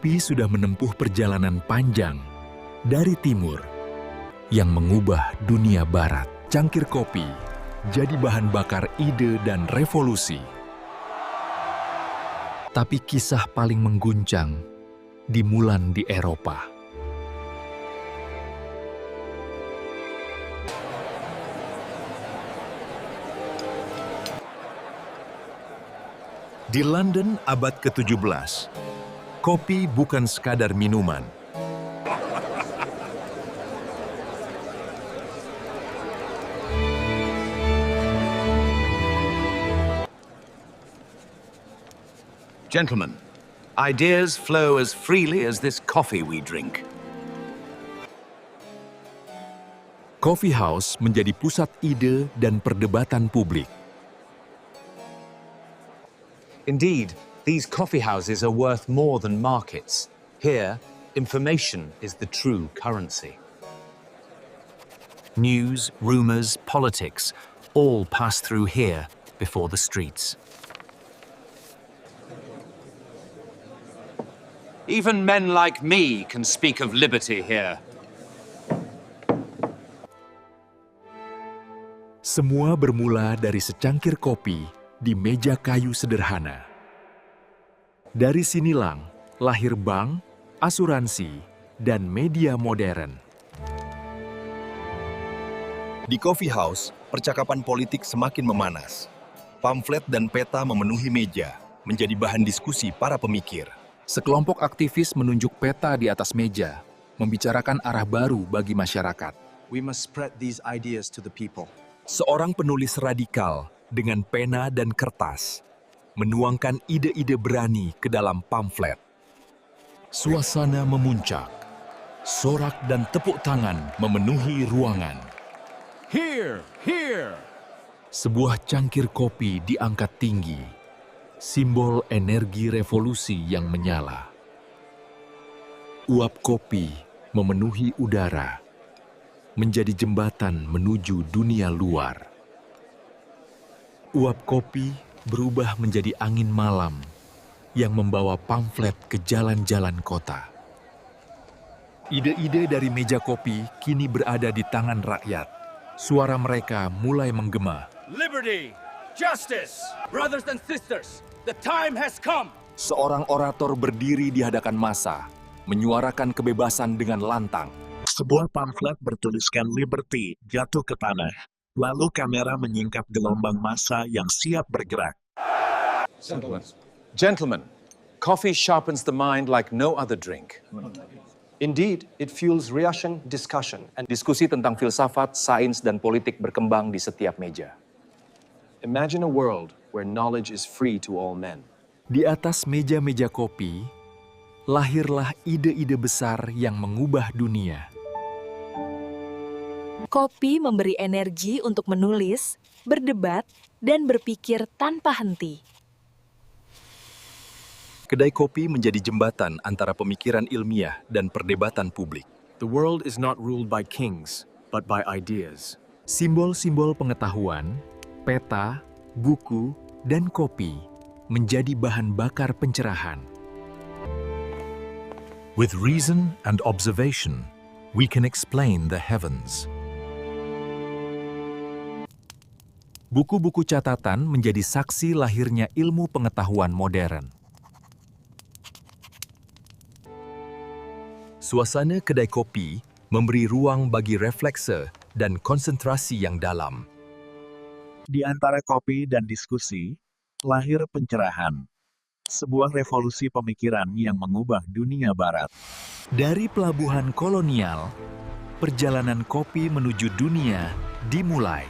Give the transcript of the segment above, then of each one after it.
kopi sudah menempuh perjalanan panjang dari timur yang mengubah dunia barat. Cangkir kopi jadi bahan bakar ide dan revolusi. Tapi kisah paling mengguncang dimulai di Eropa. Di London abad ke-17, kopi bukan sekadar minuman. Gentlemen, ideas flow as freely as this coffee we drink. Coffee house menjadi pusat ide dan perdebatan publik. Indeed, these coffee houses are worth more than markets. Here, information is the true currency. News, rumors, politics, all pass through here before the streets. Even men like me can speak of liberty here. Semua bermula dari secangkir kopi di meja kayu sederhana. Dari sinilah lahir bank, asuransi, dan media modern. Di coffee house, percakapan politik semakin memanas. Pamflet dan peta memenuhi meja, menjadi bahan diskusi para pemikir. Sekelompok aktivis menunjuk peta di atas meja, membicarakan arah baru bagi masyarakat. We must spread these ideas to the people. Seorang penulis radikal dengan pena dan kertas menuangkan ide-ide berani ke dalam pamflet. Suasana memuncak, sorak dan tepuk tangan memenuhi ruangan. Here, here! Sebuah cangkir kopi diangkat tinggi, simbol energi revolusi yang menyala. Uap kopi memenuhi udara, menjadi jembatan menuju dunia luar. Uap kopi berubah menjadi angin malam yang membawa pamflet ke jalan-jalan kota. Ide-ide dari meja kopi kini berada di tangan rakyat. Suara mereka mulai menggema. Liberty, justice, brothers and sisters, the time has come. Seorang orator berdiri di hadapan massa, menyuarakan kebebasan dengan lantang. Sebuah pamflet bertuliskan Liberty jatuh ke tanah. Lalu kamera menyingkap gelombang massa yang siap bergerak. Gentlemen, coffee sharpens the mind like no other drink. Indeed, it fuels reaction, discussion, and Diskusi tentang filsafat, sains, dan politik berkembang di setiap meja. imagine a world where knowledge is free to all men. Di atas meja-meja kopi, lahirlah ide-ide besar yang mengubah dunia. Kopi memberi energi untuk menulis, berdebat, dan berpikir tanpa henti. Kedai kopi menjadi jembatan antara pemikiran ilmiah dan perdebatan publik. The world is not ruled by kings, but by ideas. Simbol-simbol pengetahuan, peta, buku, dan kopi menjadi bahan bakar pencerahan. With reason and observation, we can explain the heavens. Buku-buku catatan menjadi saksi lahirnya ilmu pengetahuan modern. Suasana kedai kopi memberi ruang bagi reflekse dan konsentrasi yang dalam. Di antara kopi dan diskusi, lahir pencerahan. Sebuah revolusi pemikiran yang mengubah dunia barat. Dari pelabuhan kolonial, perjalanan kopi menuju dunia dimulai.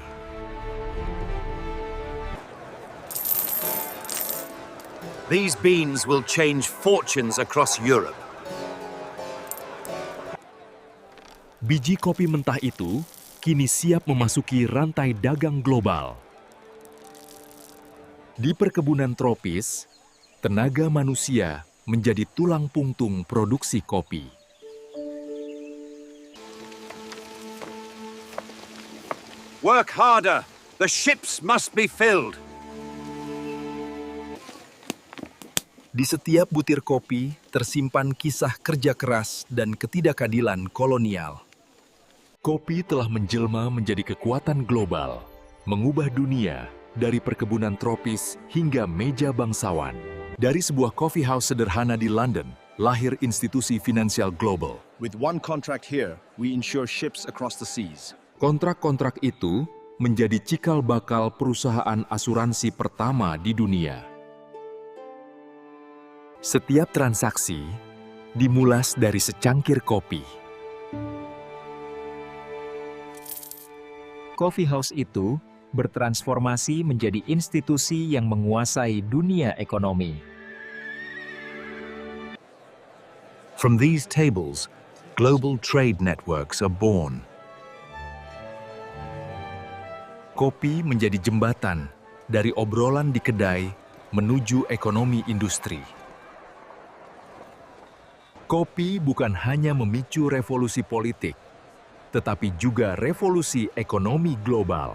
These beans will change fortunes across Europe. Biji kopi mentah itu kini siap memasuki rantai dagang global. Di perkebunan tropis, tenaga manusia menjadi tulang punggung produksi kopi. Work harder. The ships must be filled. Di setiap butir kopi tersimpan kisah kerja keras dan ketidakadilan kolonial. Kopi telah menjelma menjadi kekuatan global, mengubah dunia dari perkebunan tropis hingga meja bangsawan. Dari sebuah coffee house sederhana di London, lahir institusi finansial global. With one contract here, we insure ships across the seas. Kontrak-kontrak itu menjadi cikal bakal perusahaan asuransi pertama di dunia. Setiap transaksi dimulas dari secangkir kopi. Coffee house itu bertransformasi menjadi institusi yang menguasai dunia ekonomi. From these tables, global trade networks are born. Kopi menjadi jembatan dari obrolan di kedai menuju ekonomi industri. Kopi bukan hanya memicu revolusi politik, tetapi juga revolusi ekonomi global.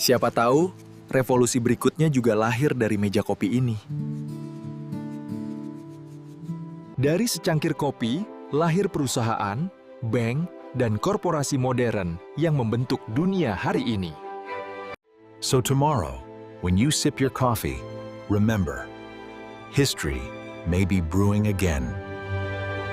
Siapa tahu, revolusi berikutnya juga lahir dari meja kopi ini. Dari secangkir kopi, lahir perusahaan, bank, dan korporasi modern yang membentuk dunia hari ini. So tomorrow, when you sip your coffee, remember, history may be brewing again.